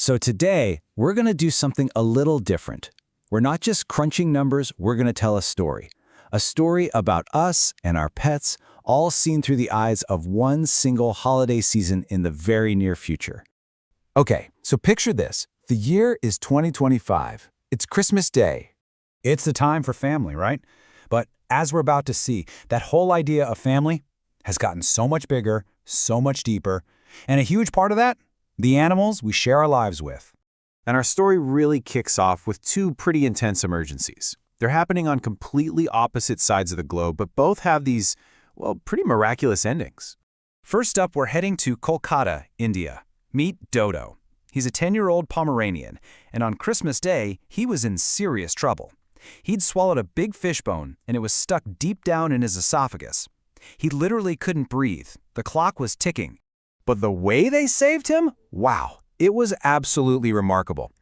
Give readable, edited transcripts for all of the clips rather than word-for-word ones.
So today, we're going to do something a little different. We're not just crunching numbers, we're going to tell a story. A story about us and our pets, all seen through the eyes of one single holiday season in the very near future. Okay, so picture this. The year is 2025. It's Christmas Day. It's the time for family, right? But as we're about to see, that whole idea of family has gotten so much bigger, so much deeper, and a huge part of that? The animals we share our lives with. And our story really kicks off with two pretty intense emergencies. They're happening on completely opposite sides of the globe, but both have these, well, pretty miraculous endings. First up, we're heading to Kolkata, India. Meet Dodo. He's a 10-year-old Pomeranian, and on Christmas Day, he was in serious trouble. He'd swallowed a big fish bone, and it was stuck deep down in his esophagus. He literally couldn't breathe. The clock was ticking. But the way they saved him? Wow, it was absolutely remarkable.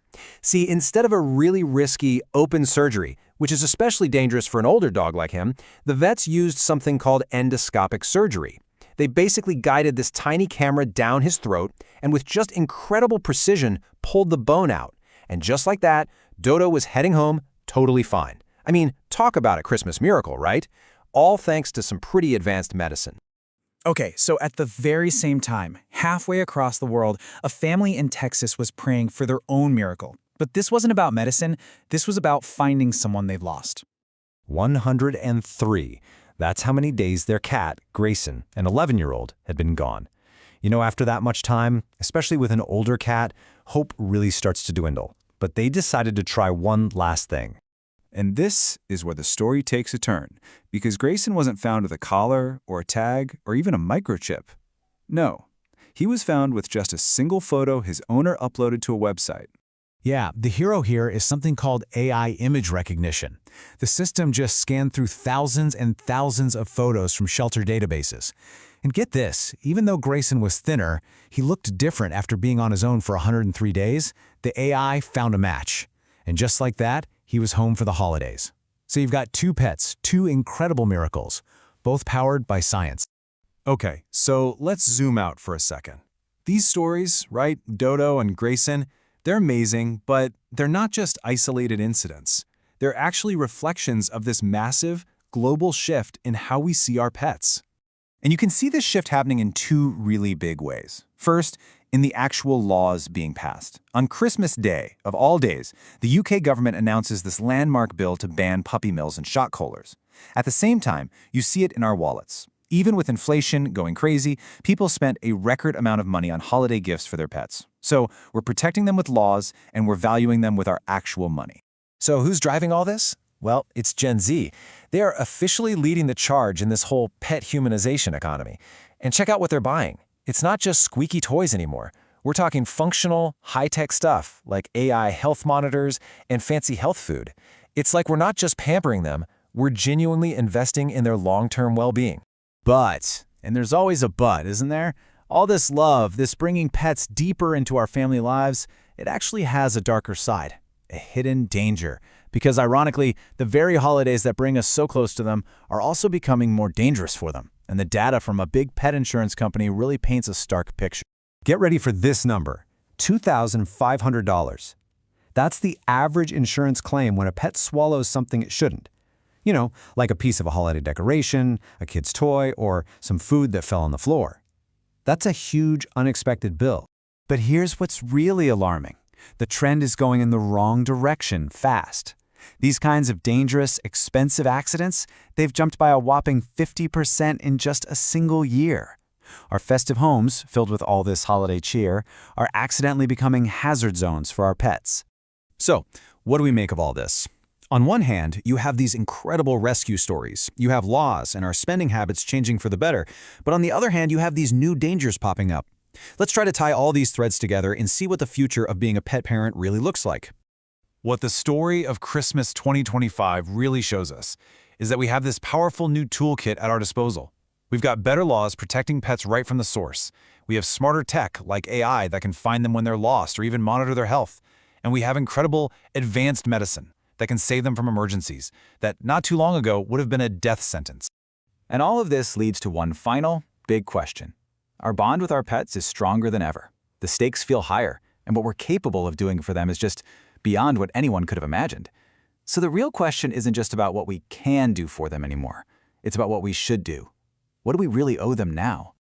See, instead of a really risky open surgery, which is especially dangerous for an older dog like him, the vets used something called endoscopic surgery. They basically guided this tiny camera down his throat and with just incredible precision pulled the bone out. And just like that, Dodo was heading home totally fine. I mean, talk about a Christmas miracle, right? All thanks to some pretty advanced medicine. Okay, so at the very same time, halfway across the world, a family in Texas was praying for their own miracle. But this wasn't about medicine, this was about finding someone they'd lost. 103. That's how many days their cat, Grayson, an 11-year-old, had been gone. You know, after that much time, especially with an older cat, hope really starts to dwindle. But they decided to try one last thing. And this is where the story takes a turn, because Grayson wasn't found with a collar or a tag or even a microchip. No, he was found with just a single photo his owner uploaded to a website. Yeah, the hero here is something called AI image recognition. The system just scanned through thousands and thousands of photos from shelter databases. And get this, even though Grayson was thinner, he looked different after being on his own for 103 days. The AI found a match. And just like that, he was home for the holidays. So you've got two pets, two incredible miracles, both powered by science. Okay, so let's zoom out for a second. These stories, right, Dodo and Grayson, they're amazing, but they're not just isolated incidents. They're actually reflections of this massive, global shift in how we see our pets. And you can see this shift happening in two really big ways. First, in the actual laws being passed. On Christmas Day, of all days, the UK government announces this landmark bill to ban puppy mills and shot collars. At the same time, you see it in our wallets. Even with inflation going crazy, people spent a record amount of money on holiday gifts for their pets. So we're protecting them with laws, and we're valuing them with our actual money. So who's driving all this? Well, it's Gen Z. They are officially leading the charge in this whole pet humanization economy. And check out what they're buying. It's not just squeaky toys anymore. We're talking functional, high-tech stuff like AI health monitors and fancy health food. It's like we're not just pampering them, we're genuinely investing in their long-term well-being. But, and there's always a but, isn't there? All this love, this bringing pets deeper into our family lives, it actually has a darker side, a hidden danger. Because ironically, the very holidays that bring us so close to them are also becoming more dangerous for them. And the data from a big pet insurance company really paints a stark picture. Get ready for this number, $2,500. That's the average insurance claim when a pet swallows something it shouldn't. You know, like a piece of a holiday decoration, a kid's toy, or some food that fell on the floor. That's a huge, unexpected bill. But here's what's really alarming. The trend is going in the wrong direction fast. These kinds of dangerous, expensive accidents, they've jumped by a whopping 50% in just a single year. Our festive homes, filled with all this holiday cheer, are accidentally becoming hazard zones for our pets. So, what do we make of all this? On one hand, you have these incredible rescue stories. You have laws and our spending habits changing for the better. But on the other hand, you have these new dangers popping up. Let's try to tie all these threads together and see what the future of being a pet parent really looks like. What the story of Christmas 2025 really shows us is that we have this powerful new toolkit at our disposal. We've got better laws protecting pets right from the source. We have smarter tech like AI that can find them when they're lost or even monitor their health. And we have incredible advanced medicine that can save them from emergencies that not too long ago would have been a death sentence. And all of this leads to one final, big question. Our bond with our pets is stronger than ever. The stakes feel higher. and what we're capable of doing for them is just beyond what anyone could have imagined. So the real question isn't just about what we can do for them anymore. It's about what we should do. What do we really owe them now?